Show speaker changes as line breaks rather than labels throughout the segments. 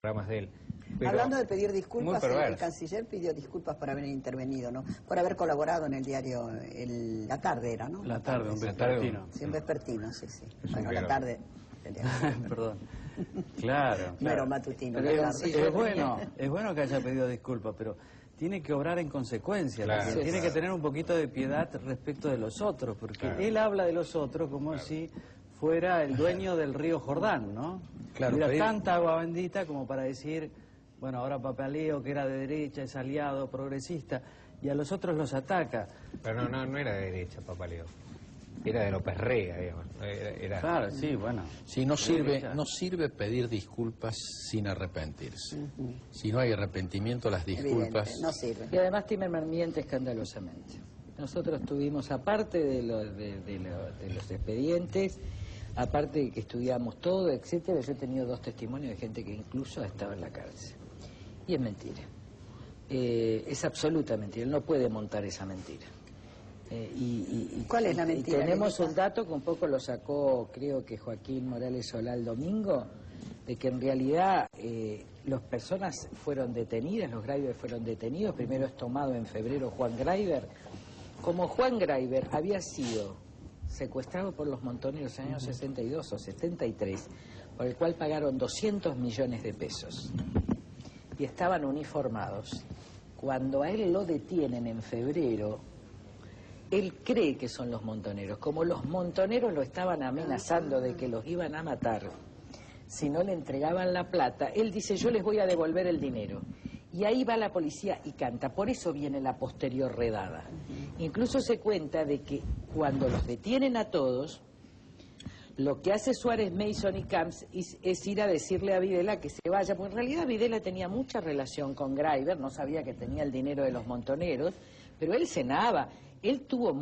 programas de él. Pero
hablando de pedir disculpas, el canciller pidió disculpas por haber intervenido, ¿no? Por haber colaborado en el diario La Tarde, era, ¿no?
La Tarde, un vespertino.
Sí, un vespertino, sí. Bueno, La Tarde...
Perdón. Claro.
Pero matutino.
Pero es bueno que haya pedido disculpas, pero tiene que obrar en consecuencia. Claro, tiene que tener un poquito de piedad respecto de los otros, porque él habla de los otros como si fuera el dueño del río Jordán, ¿no? Claro. Mira, tanta agua bendita como para decir, bueno, ahora Papaleo, que era de derecha, es aliado, progresista, y a los otros los ataca.
Pero no era de derecha Papaleo. Era de López Rega, digamos.
Claro, sí, bueno.
Sí, no sirve pedir disculpas sin arrepentirse. Si no hay arrepentimiento, las disculpas...
Evidente, no sirven.
Y además Timerman miente escandalosamente. Nosotros tuvimos, aparte de los expedientes, aparte de que estudiamos todo, etcétera, yo he tenido 2 testimonios de gente que incluso ha estado en la cárcel. Y es mentira. Es absoluta mentira. Él no puede montar esa mentira.
¿Cuál es la mentira?
Tenemos un dato que un poco lo sacó, creo que Joaquín Morales Solá el domingo, de que en realidad las personas fueron detenidas, los Greiber fueron detenidos. Primero es tomado en febrero Juan Greiber. Como Juan Greiber había sido secuestrado por los montoneros en los años 62 o 73, por el cual pagaron 200 millones de pesos y estaban uniformados, cuando a él lo detienen en febrero, él cree que son los montoneros. Como los montoneros lo estaban amenazando de que los iban a matar si no le entregaban la plata, él dice, yo les voy a devolver el dinero. Y ahí va la policía y canta. Por eso viene la posterior redada. Incluso se cuenta de que cuando los detienen a todos, lo que hace Suárez, Mason y Camps es ir a decirle a Videla que se vaya, porque en realidad Videla tenía mucha relación con Greiber, no sabía que tenía el dinero de los montoneros, pero él cenaba. Él tuvo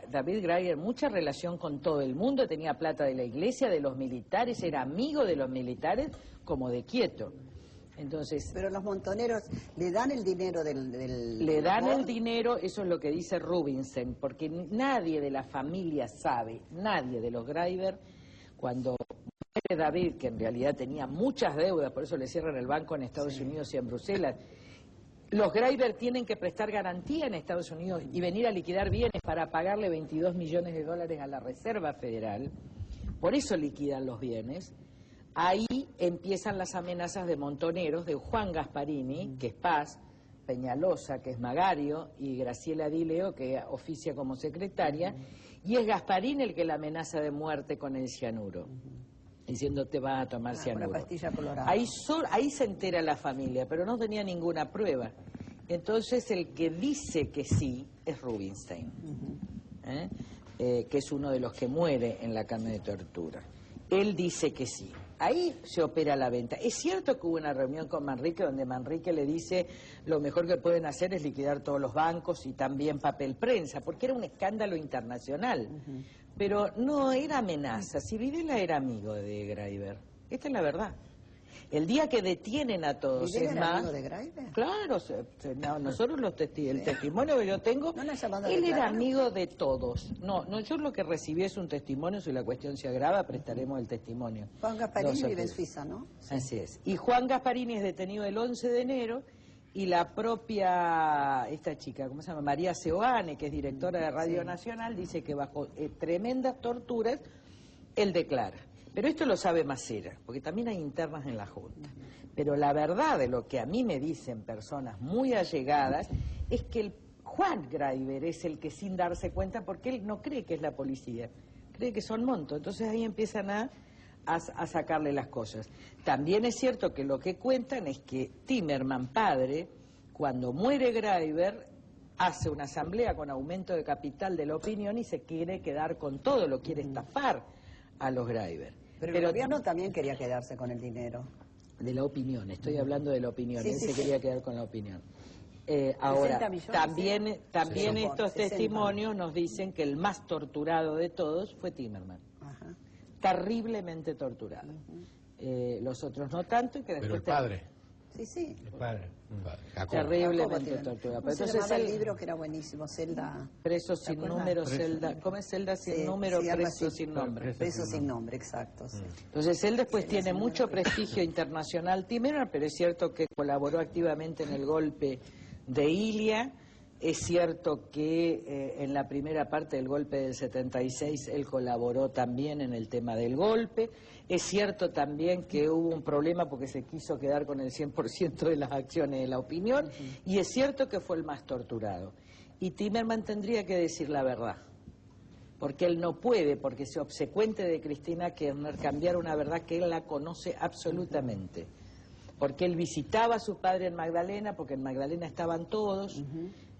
David Greiber, mucha relación con todo el mundo, tenía plata de la iglesia, de los militares, era amigo de los militares como de quieto. Entonces,
pero los montoneros le dan el dinero
le dan el dinero, eso es lo que dice Rubinstein, porque nadie de la familia sabe, nadie de los Greiber, cuando muere David, que en realidad tenía muchas deudas, por eso le cierran el banco en Estados Unidos y en Bruselas. Los Greiber tienen que prestar garantía en Estados Unidos y venir a liquidar bienes para pagarle 22 millones de dólares a la Reserva Federal. Por eso liquidan los bienes. Ahí empiezan las amenazas de montoneros de Juan Gasparini, que es Paz, Peñalosa, que es Magario, y Graciela Di Leo, que oficia como secretaria, y es Gasparini el que la amenaza de muerte con el cianuro, diciendo te va a tomar cianuro.
Una pastilla colorada.
Ahí se entera la familia, pero no tenía ninguna prueba. Entonces el que dice que sí es Rubinstein, que es uno de los que muere en la cama de tortura. Él dice que sí. Ahí se opera la venta. Es cierto que hubo una reunión con Manrique donde Manrique le dice lo mejor que pueden hacer es liquidar todos los bancos y también papel prensa, porque era un escándalo internacional. Pero no era amenaza. Si Videla era amigo de Greiber, esta es la verdad. El día que detienen a todos,
¿Videla era amigo de Greiber?
Claro, nosotros el testimonio que yo tengo, él era amigo de todos. No, yo lo que recibí es un testimonio, si la cuestión se agrava, prestaremos el testimonio.
Juan Gasparini vive en Suiza, ¿no?
Sí. Así es. Y Juan Gasparini es detenido el 11 de enero y la propia, esta chica, ¿cómo se llama? María Seoane, que es directora de Radio Nacional, dice que bajo tremendas torturas, él declara. Pero esto lo sabe Macera, porque también hay internas en la Junta. Pero la verdad de lo que a mí me dicen personas muy allegadas es que el Juan Greiber es el que sin darse cuenta, porque él no cree que es la policía, cree que son montos. Entonces ahí empiezan a sacarle las cosas. También es cierto que lo que cuentan es que Timerman, padre, cuando muere Greiber, hace una asamblea con aumento de capital de la opinión y se quiere quedar con todo, lo quiere estafar a los Greiber.
Pero el gobierno también quería quedarse con el dinero.
De la opinión, estoy hablando de la opinión, él se quería quedar con la opinión. Ahora, también estos testimonios nos dicen que el más torturado de todos fue Timerman. Terriblemente torturado. Los otros no tanto. Y que después
pero el padre.
Sí, sí.
El padre.
Terriblemente torturado.
Pero entonces el libro que era buenísimo, Celda...
Preso sin número, Celda... ¿Cómo es Celda sin número? Preso sin nombre.
Preso sin nombre, exacto. Sí.
Entonces él después tiene mucho prestigio internacional, Timerman, pero es cierto que colaboró activamente en el golpe de Ilia. Es cierto que en la primera parte del golpe del 76 él colaboró también en el tema del golpe. Es cierto también que hubo un problema porque se quiso quedar con el 100% de las acciones de la opinión. Y es cierto que fue el más torturado. Y Timerman tendría que decir la verdad. Porque él no puede, porque es obsecuente de Cristina Kirchner, cambiar una verdad que él la conoce absolutamente. Porque él visitaba a su padre en Magdalena, porque en Magdalena estaban todos...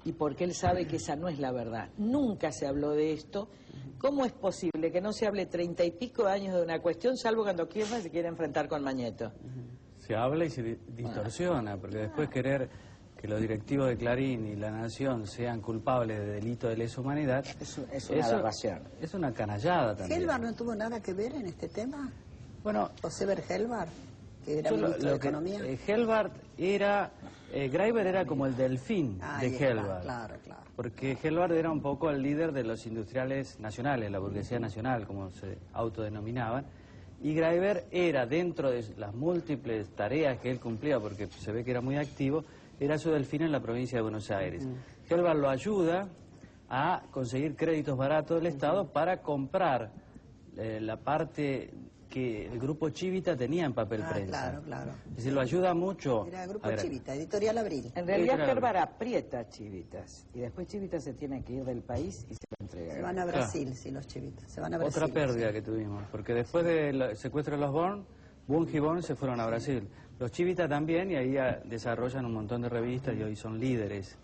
y porque él sabe que esa no es la verdad. Nunca se habló de esto. ¿Cómo es posible que no se hable 30 y pico de años de una cuestión, salvo cuando Kirchner se quiere enfrentar con Mañeto?
Se habla y se distorsiona, porque después querer que los directivos de Clarín y La Nación sean culpables de delito de lesa humanidad...
Es una aberración.
Es una canallada también.
¿Helbar no tuvo nada que ver en este tema?
Bueno...
José Helbar, que era ministro de Economía.
Helbar era... Greiber era como el delfín de Helbar.
Claro.
Porque Helbar era un poco el líder de los industriales nacionales, la burguesía nacional, como se autodenominaban. Y Greiber era, dentro de las múltiples tareas que él cumplía, porque se ve que era muy activo, era su delfín en la provincia de Buenos Aires. Helbar lo ayuda a conseguir créditos baratos del Estado para comprar la parte que el grupo Chivita tenía en papel prensa.
Claro.
Es decir, lo ayuda mucho.
Era el grupo Chivita, Editorial Abril.
En realidad Helbar aprieta a Chivitas y después Chivitas se tiene que ir del país y se lo entrega.
Se van a Brasil, sí, los Chivitas. Se van a Brasil.
Otra pérdida que tuvimos, porque después del secuestro de los Born, Bunge y Born se fueron a Brasil. Los Chivitas también, y ahí desarrollan un montón de revistas y hoy son líderes.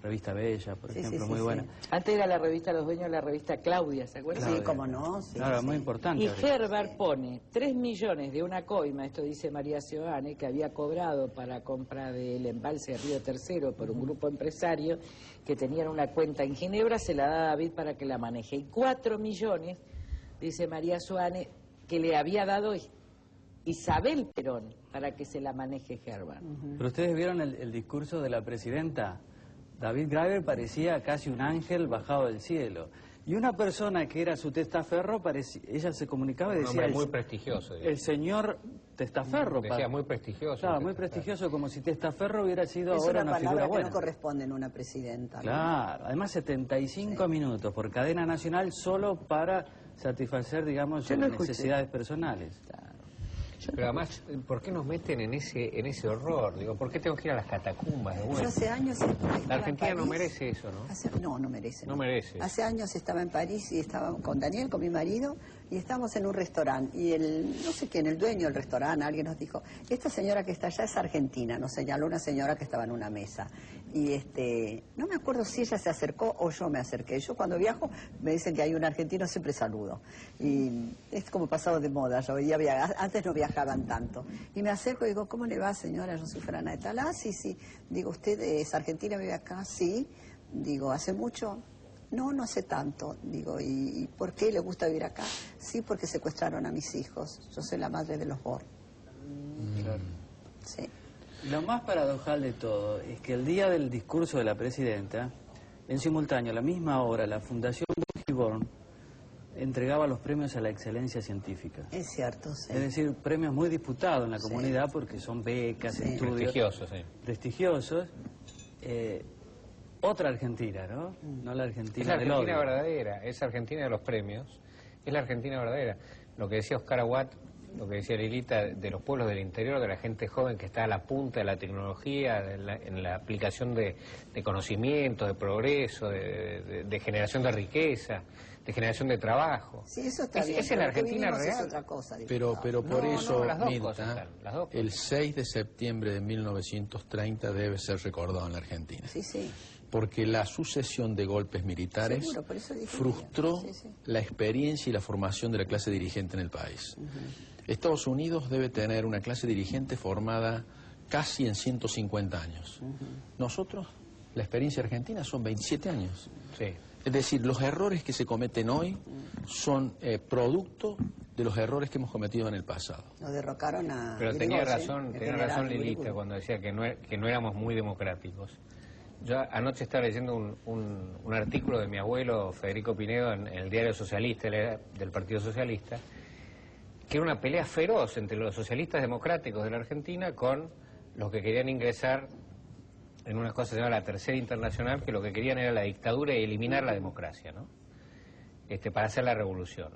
Revista Bella, por ejemplo, muy buena.
Antes era la revista Los Dueños de la revista Claudia, ¿se acuerdan?
Sí, cómo no. Sí,
claro, muy importante.
Y Helbar pone 3 millones de una coima, esto dice María Seoane, que había cobrado para compra del embalse Río Tercero por un grupo empresario que tenían una cuenta en Ginebra, se la da a David para que la maneje. Y 4 millones, dice María Seoane, que le había dado Isabel Perón para que se la maneje Helbar.
Pero ustedes vieron el discurso de la presidenta. David Greiber parecía casi un ángel bajado del cielo. Y una persona que era su testaferro, ella se comunicaba y decía...
Un hombre muy prestigioso.
El señor testaferro.
Decía muy prestigioso.
Claro, muy prestigioso, como si testaferro hubiera sido ahora una figura buena.
Que no corresponde en una presidenta.
Claro, además 75 minutos por cadena nacional solo para satisfacer, digamos, sus necesidades personales.
Pero además, ¿por qué nos meten en ese horror? Digo, ¿por qué tengo que ir a las catacumbas?
Yo hace años...
La Argentina no merece eso, ¿no?
No merece.
No merece.
Hace años estaba en París y estaba con Daniel, con mi marido, y estábamos en un restaurante. Y no sé quién, el dueño del restaurante, alguien nos dijo, esta señora que está allá es argentina. Nos señaló una señora que estaba en una mesa. Y no me acuerdo si ella se acercó o yo me acerqué. Yo cuando viajo me dicen que hay un argentino, siempre saludo. Y es como pasado de moda. Antes no viajaban tanto. Y me acerco y digo, ¿cómo le va, señora? Yo soy Frana de Tal. Sí. Digo, ¿usted es argentina, vive acá? Sí. Digo, ¿hace mucho? No hace tanto. Digo, ¿y por qué le gusta vivir acá? Sí, porque secuestraron a mis hijos. Yo soy la madre de los Born.
Claro.
Sí.
Lo más paradojal de todo es que el día del discurso de la presidenta, en simultáneo, a la misma hora, la Fundación Bunge y Born entregaba los premios a la excelencia científica.
Es cierto, sí.
Es decir, premios muy disputados en la comunidad porque son becas, estudios...
Prestigiosos, sí.
Prestigiosos. Otra Argentina, ¿no? No la Argentina del odio.
Es la Argentina verdadera, es Argentina de los premios, es la Argentina verdadera. Lo que decía Oscar Aguad, lo que decía Lilita, de los pueblos del interior, de la gente joven que está a la punta de la tecnología, en la aplicación de conocimientos, de progreso, de generación de riqueza, de generación de trabajo.
Sí, eso está bien.
Es en la Argentina real.
Es otra cosa,
pero por eso,
las dos
Mirta,
cosas, las dos
el 6 de septiembre de 1930 debe ser recordado en la Argentina.
Sí.
Porque la sucesión de golpes militares frustró la experiencia y la formación de la clase dirigente en el país. Estados Unidos debe tener una clase dirigente formada casi en 150 años. Nosotros, la experiencia argentina son 27 años.
Sí.
Es decir, los errores que se cometen hoy son producto de los errores que hemos cometido en el pasado.
Nos derrocaron a...
Pero tenía razón Lilita cuando decía que no éramos muy democráticos. Yo anoche estaba leyendo un artículo de mi abuelo Federico Pinedo en el diario socialista, él era del Partido Socialista, que era una pelea feroz entre los socialistas democráticos de la Argentina con los que querían ingresar en una cosa que se llama la Tercera Internacional, que lo que querían era la dictadura y eliminar la democracia, ¿no? Para hacer la revolución.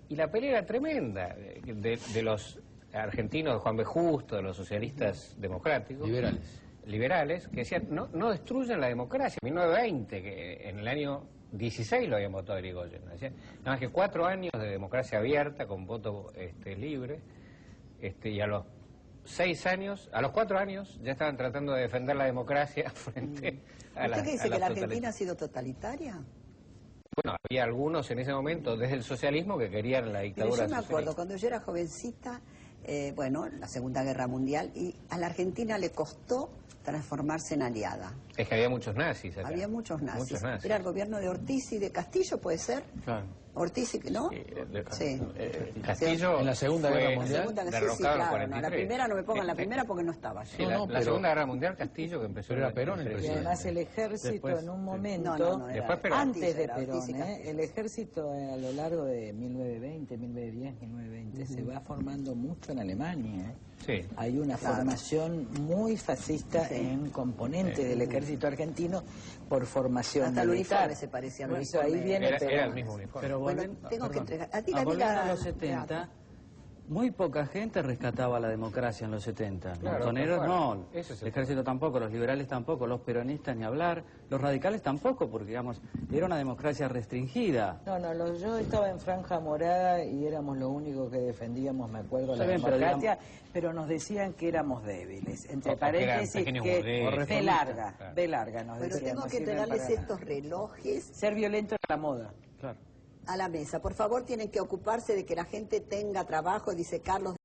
Y la pelea era tremenda, de los argentinos, de Juan B. Justo, de los socialistas democráticos. Liberales, que decían, no destruyan la democracia. En 1920, que en el año 16 lo habían votado a Irigoyen. Decían, nada más que 4 años de democracia abierta, con voto libre, y a los 4 años ya estaban tratando de defender la democracia frente a la...
¿Usted qué dice, que la Argentina ha sido totalitaria?
Bueno, había algunos en ese momento, desde el socialismo, que querían la dictadura socialista.
Yo me acuerdo, cuando yo era jovencita, la Segunda Guerra Mundial, y a la Argentina le costó transformarse en aliada.
Es que había muchos nazis acá.
Había muchos nazis. Era el gobierno de Ortiz y de Castillo, ¿puede ser?
Claro.
Ortiz, ¿no?
Sí. Castillo
en la Segunda Guerra Mundial.
Derrocado en 43.
La primera no me pongan la primera porque no estaba.
Sí, la Segunda Guerra Mundial, Castillo, que empezó...
Pero era Perón el
Y
presidente.
además el ejército
Después,
en un momento,
Después Perón.
antes de Perón, el ejército a lo largo de 1920, 1910, 1920, se va formando mucho en Alemania.
Sí.
Hay una formación muy fascista en componentes del ejército argentino por formación
hasta
militar.
El uniforme se parecía al
Por eso
uniforme.
ahí viene
Era el mismo uniforme.
Pero
tengo que entregar...
volviendo a los 70, muy poca gente rescataba la democracia en los 70. Los
Claro,
montoneros no,
Ese es
el
el
ejército tampoco, los liberales tampoco, los peronistas ni hablar, los radicales tampoco, porque digamos, era una democracia restringida.
Yo estaba en Franja Morada y éramos lo único que defendíamos, me acuerdo, la
Está bien, pero
democracia, pero nos decían que éramos débiles, entre
O que eran
paréntesis,
pequeños
que
burgueses.
B larga nos
Pero
decían.
tengo que entregarles estos relojes
Ser violento era la moda.
Claro.
a la mesa. Por favor, tienen que ocuparse de que la gente tenga trabajo, dice Carlos.